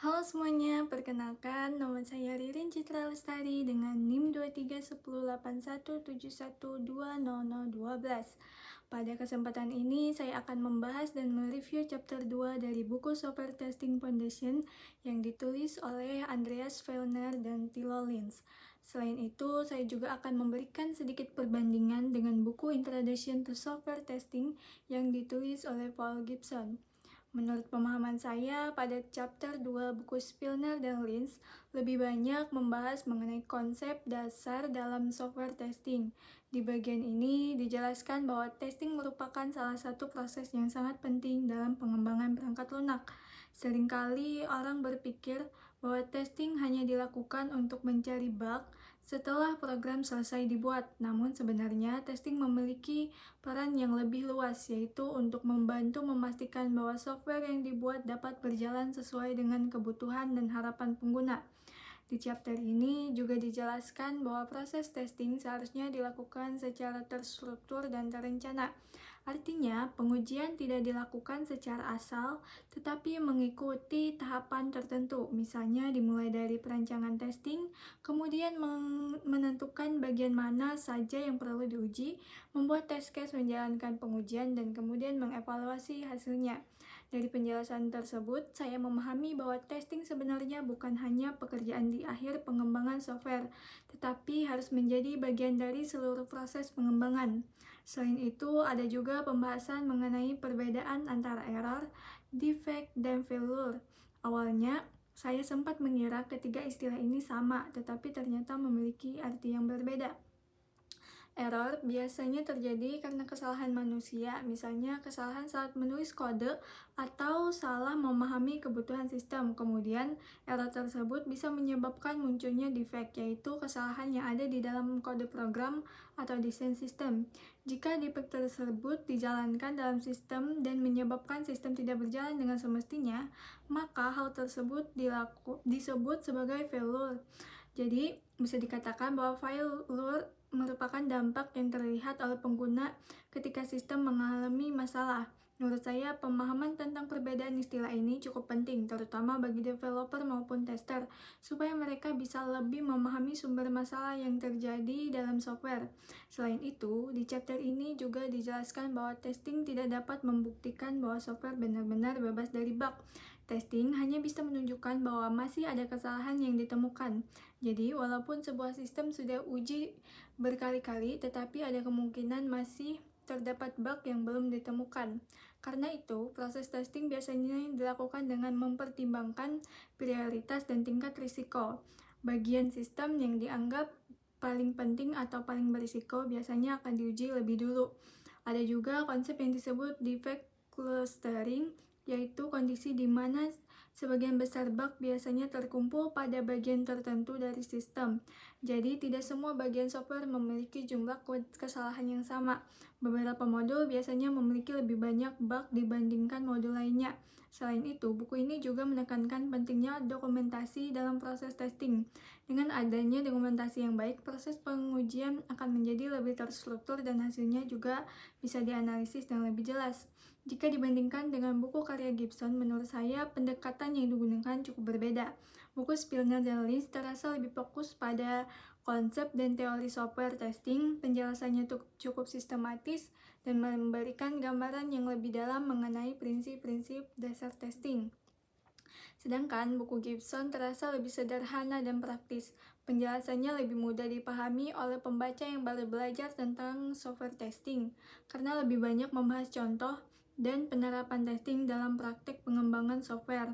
Halo semuanya, perkenalkan nama saya Ririn Citra Lestari dengan NIM 23108171200012. Pada kesempatan ini saya akan membahas dan mereview chapter 2 dari buku Software Testing Foundation yang ditulis oleh Andreas Fellner dan Thilo Lins. Selain itu, saya juga akan memberikan sedikit perbandingan dengan buku Introduction to Software Testing yang ditulis oleh Paul Gibson. Menurut pemahaman saya, pada chapter 2 buku Spillner dan Lins lebih banyak membahas mengenai konsep dasar dalam software testing. Di bagian ini dijelaskan bahwa testing merupakan salah satu proses yang sangat penting dalam pengembangan perangkat lunak. Seringkali orang berpikir bahwa testing hanya dilakukan untuk mencari bug setelah program selesai dibuat. Namun sebenarnya testing memiliki peran yang lebih luas, yaitu untuk membantu memastikan bahwa software yang dibuat dapat berjalan sesuai dengan kebutuhan dan harapan pengguna. Di chapter ini juga dijelaskan bahwa proses testing seharusnya dilakukan secara terstruktur dan terencana. Artinya, pengujian tidak dilakukan secara asal, tetapi mengikuti tahapan tertentu. Misalnya dimulai dari perancangan testing, kemudian menentukan bagian mana saja yang perlu diuji, membuat test case menjalankan pengujian, dan kemudian mengevaluasi hasilnya. Dari penjelasan tersebut, saya memahami bahwa testing sebenarnya bukan hanya pekerjaan di akhir pengembangan software, tetapi harus menjadi bagian dari seluruh proses pengembangan. Selain itu, ada juga pembahasan mengenai perbedaan antara error, defect, dan failure. Awalnya, saya sempat mengira ketiga istilah ini sama, tetapi ternyata memiliki arti yang berbeda. Error biasanya terjadi karena kesalahan manusia, misalnya kesalahan saat menulis kode atau salah memahami kebutuhan sistem. Kemudian, error tersebut bisa menyebabkan munculnya defect, yaitu kesalahan yang ada di dalam kode program atau desain sistem. Jika defect tersebut dijalankan dalam sistem dan menyebabkan sistem tidak berjalan dengan semestinya, maka hal tersebut disebut sebagai failure. Jadi, bisa dikatakan bahwa failure merupakan dampak yang terlihat oleh pengguna ketika sistem mengalami masalah. Menurut saya, pemahaman tentang perbedaan istilah ini cukup penting, terutama bagi developer maupun tester, supaya mereka bisa lebih memahami sumber masalah yang terjadi dalam software. Selain itu, di chapter ini juga dijelaskan bahwa testing tidak dapat membuktikan bahwa software benar-benar bebas dari bug. Testing hanya bisa menunjukkan bahwa masih ada kesalahan yang ditemukan. Jadi, walaupun sebuah sistem sudah uji berkali-kali, tetapi ada kemungkinan masih terdapat bug yang belum ditemukan. Karena itu, proses testing biasanya dilakukan dengan mempertimbangkan prioritas dan tingkat risiko. Bagian sistem yang dianggap paling penting atau paling berisiko biasanya akan diuji lebih dulu. Ada juga konsep yang disebut defect clustering, yaitu kondisi di mana sebagian besar bug biasanya terkumpul pada bagian tertentu dari sistem. Jadi, tidak semua bagian software memiliki jumlah kesalahan yang sama. Beberapa modul biasanya memiliki lebih banyak bug dibandingkan modul lainnya. Selain itu, buku ini juga menekankan pentingnya dokumentasi dalam proses testing. Dengan adanya dokumentasi yang baik, proses pengujian akan menjadi lebih terstruktur dan hasilnya juga bisa dianalisis dengan lebih jelas. Jika dibandingkan dengan buku karya Gibson, menurut saya pendekatan yang digunakan cukup berbeda. Buku Spillner dan Lins terasa lebih fokus pada konsep dan teori software testing, penjelasannya cukup sistematis, dan memberikan gambaran yang lebih dalam mengenai prinsip-prinsip dasar testing. Sedangkan buku Gibson terasa lebih sederhana dan praktis. Penjelasannya lebih mudah dipahami oleh pembaca yang baru belajar tentang software testing, karena lebih banyak membahas contoh dan penerapan testing dalam praktek pengembangan software.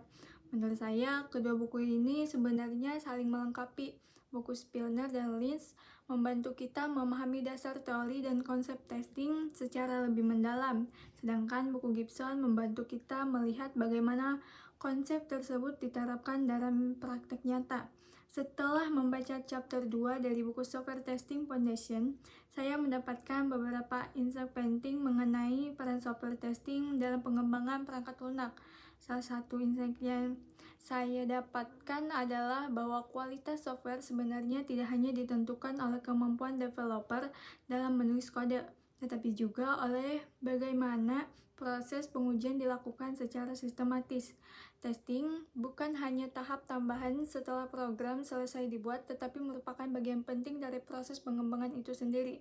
Menurut saya, kedua buku ini sebenarnya saling melengkapi. Buku Spillner dan Lins membantu kita memahami dasar teori dan konsep testing secara lebih mendalam, sedangkan buku Gibson membantu kita melihat bagaimana konsep tersebut diterapkan dalam praktek nyata. Setelah membaca chapter 2 dari buku Software Testing Foundation, saya mendapatkan beberapa insight penting mengenai peran software testing dalam pengembangan perangkat lunak. Salah satu insight yang saya dapatkan adalah bahwa kualitas software sebenarnya tidak hanya ditentukan oleh kemampuan developer dalam menulis kode, tetapi juga oleh bagaimana proses pengujian dilakukan secara sistematis. Testing bukan hanya tahap tambahan setelah program selesai dibuat, tetapi merupakan bagian penting dari proses pengembangan itu sendiri.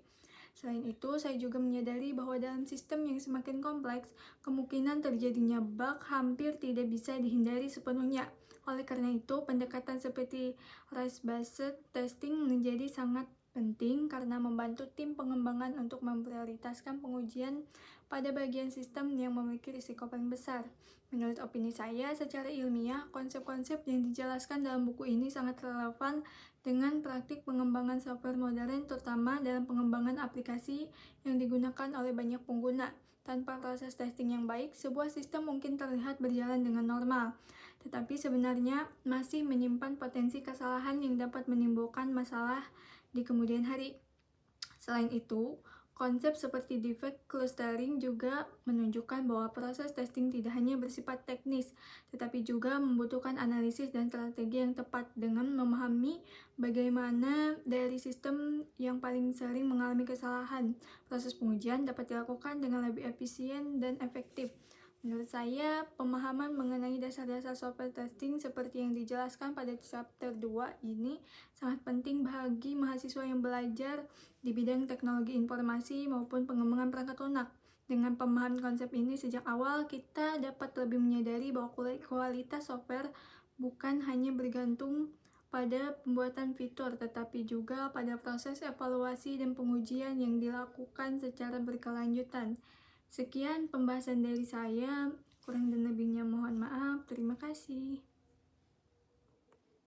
Selain itu, saya juga menyadari bahwa dalam sistem yang semakin kompleks, kemungkinan terjadinya bug hampir tidak bisa dihindari sepenuhnya. Oleh karena itu, pendekatan seperti risk-based testing menjadi sangat penting karena membantu tim pengembangan untuk memprioritaskan pengujian pada bagian sistem yang memiliki risiko paling besar. Menurut opini saya, secara ilmiah, konsep-konsep yang dijelaskan dalam buku ini sangat relevan dengan praktik pengembangan software modern, terutama dalam pengembangan aplikasi yang digunakan oleh banyak pengguna. Tanpa proses testing yang baik, sebuah sistem mungkin terlihat berjalan dengan normal, tetapi sebenarnya masih menyimpan potensi kesalahan yang dapat menimbulkan masalah di kemudian hari. Selain itu, konsep seperti defect clustering juga menunjukkan bahwa proses testing tidak hanya bersifat teknis, tetapi juga membutuhkan analisis dan strategi yang tepat. Dengan memahami bagaimana dari sistem yang paling sering mengalami kesalahan, proses pengujian dapat dilakukan dengan lebih efisien dan efektif. Menurut saya, pemahaman mengenai dasar-dasar software testing seperti yang dijelaskan pada chapter 2 ini sangat penting bagi mahasiswa yang belajar di bidang teknologi informasi maupun pengembangan perangkat lunak. Dengan pemahaman konsep ini sejak awal, kita dapat lebih menyadari bahwa kualitas software bukan hanya bergantung pada pembuatan fitur, tetapi juga pada proses evaluasi dan pengujian yang dilakukan secara berkelanjutan. Sekian pembahasan dari saya, kurang dan lebihnya mohon maaf. Terima kasih.